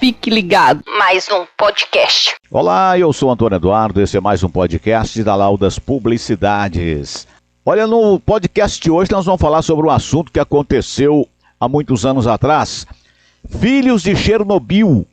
Fique ligado. Mais um podcast. Olá, eu sou Antônio Eduardo, esse é mais um podcast da Laudas Publicidades. Olha, no podcast de hoje nós vamos falar sobre um assunto que aconteceu há muitos anos atrás. Filhos de Chernobyl.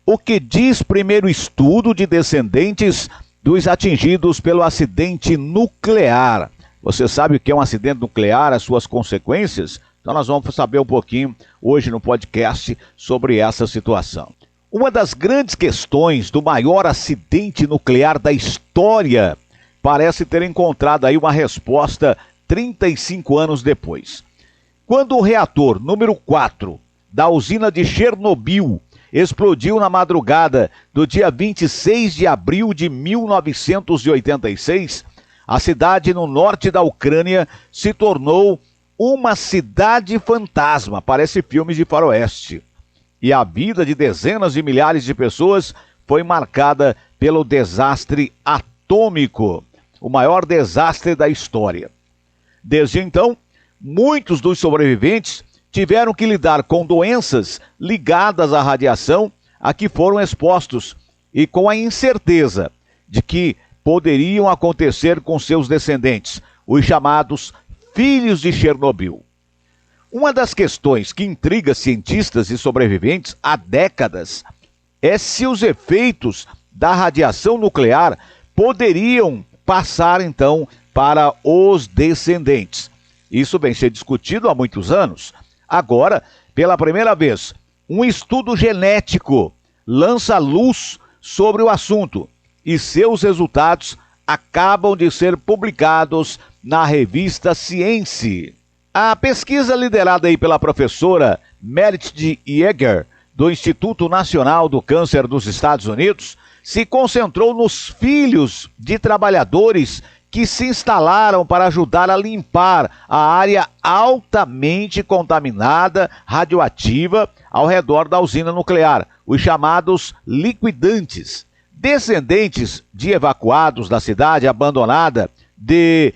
O que diz primeiro estudo de descendentes dos atingidos pelo acidente nuclear? Você sabe o que é um acidente nuclear, as suas consequências? Então nós vamos saber um pouquinho hoje no podcast sobre essa situação. Uma das grandes questões do maior acidente nuclear da história parece ter encontrado aí uma resposta 35 anos depois. Quando o reator número 4 da usina de Chernobyl explodiu na madrugada do dia 26 de abril de 1986, a cidade no norte da Ucrânia se tornou uma cidade fantasma, parece filmes de faroeste. E a vida de dezenas de milhares de pessoas foi marcada pelo desastre atômico, o maior desastre da história. Desde então, muitos dos sobreviventes tiveram que lidar com doenças ligadas à radiação a que foram expostos e com a incerteza de que poderiam acontecer com seus descendentes, os chamados filhos de Chernobyl. Uma das questões que intriga cientistas e sobreviventes há décadas é se os efeitos da radiação nuclear poderiam passar então para os descendentes. Isso vem sendo discutido há muitos anos. Agora, pela primeira vez, um estudo genético lança luz sobre o assunto e seus resultados acabam de ser publicados na revista Science. A pesquisa liderada aí pela professora Meredith Yeager, do Instituto Nacional do Câncer dos Estados Unidos, se concentrou nos filhos de trabalhadores que se instalaram para ajudar a limpar a área altamente contaminada, radioativa, ao redor da usina nuclear, os chamados liquidantes. Descendentes de evacuados da cidade abandonada de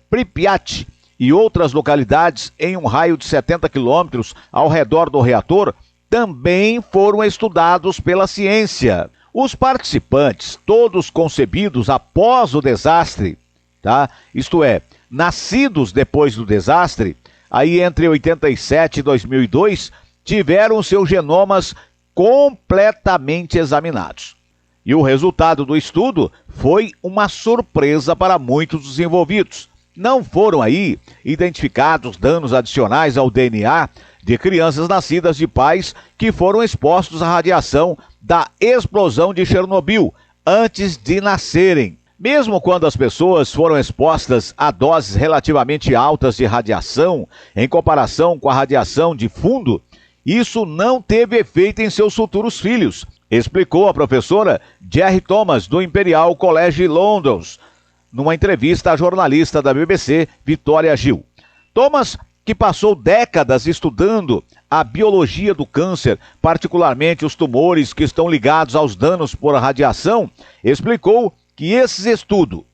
Pripyat e outras localidades em um raio de 70 quilômetros ao redor do reator também foram estudados pela ciência. Os participantes, todos concebidos após o desastre, tá? Isto é, nascidos depois do desastre, aí entre 87 e 2002, tiveram seus genomas completamente examinados. E o resultado do estudo foi uma surpresa para muitos dos envolvidos. Não foram aí identificados danos adicionais ao DNA de crianças nascidas de pais que foram expostos à radiação da explosão de Chernobyl antes de nascerem. Mesmo quando as pessoas foram expostas a doses relativamente altas de radiação, em comparação com a radiação de fundo, isso não teve efeito em seus futuros filhos, explicou a professora Jerry Thomas, do Imperial College London, numa entrevista à jornalista da BBC, Vitória Gil. Thomas, que passou décadas estudando a biologia do câncer, particularmente os tumores que estão ligados aos danos por radiação, explicou que esse estudo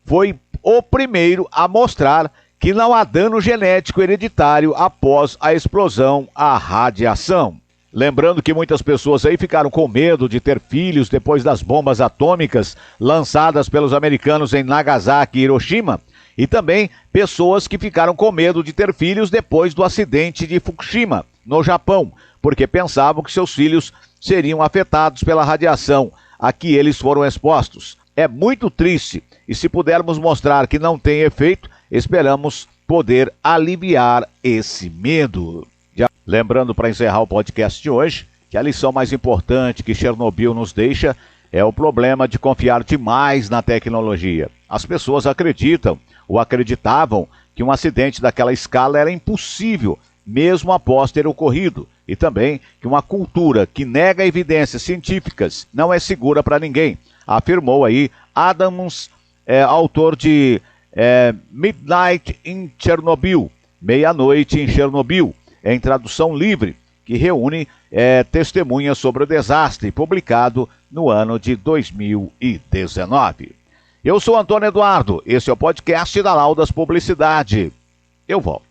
foi o primeiro a mostrar que não há dano genético hereditário após a explosão à radiação. Lembrando que muitas pessoas aí ficaram com medo de ter filhos depois das bombas atômicas lançadas pelos americanos em Nagasaki e Hiroshima, e também pessoas que ficaram com medo de ter filhos depois do acidente de Fukushima, no Japão, porque pensavam que seus filhos seriam afetados pela radiação a que eles foram expostos. É muito triste, e se pudermos mostrar que não tem efeito, esperamos poder aliviar esse medo. Lembrando, para encerrar o podcast de hoje, que a lição mais importante que Chernobyl nos deixa é o problema de confiar demais na tecnologia. As pessoas acreditam ou acreditavam que um acidente daquela escala era impossível, mesmo após ter ocorrido, e também que uma cultura que nega evidências científicas não é segura para ninguém, afirmou aí Adams, autor de Midnight in Chernobyl, Meia-Noite em Chernobyl, em tradução livre, que reúne testemunhas sobre o desastre, publicado no ano de 2019. Eu sou Antônio Eduardo, esse é o podcast da Laudas Publicidade. Eu volto.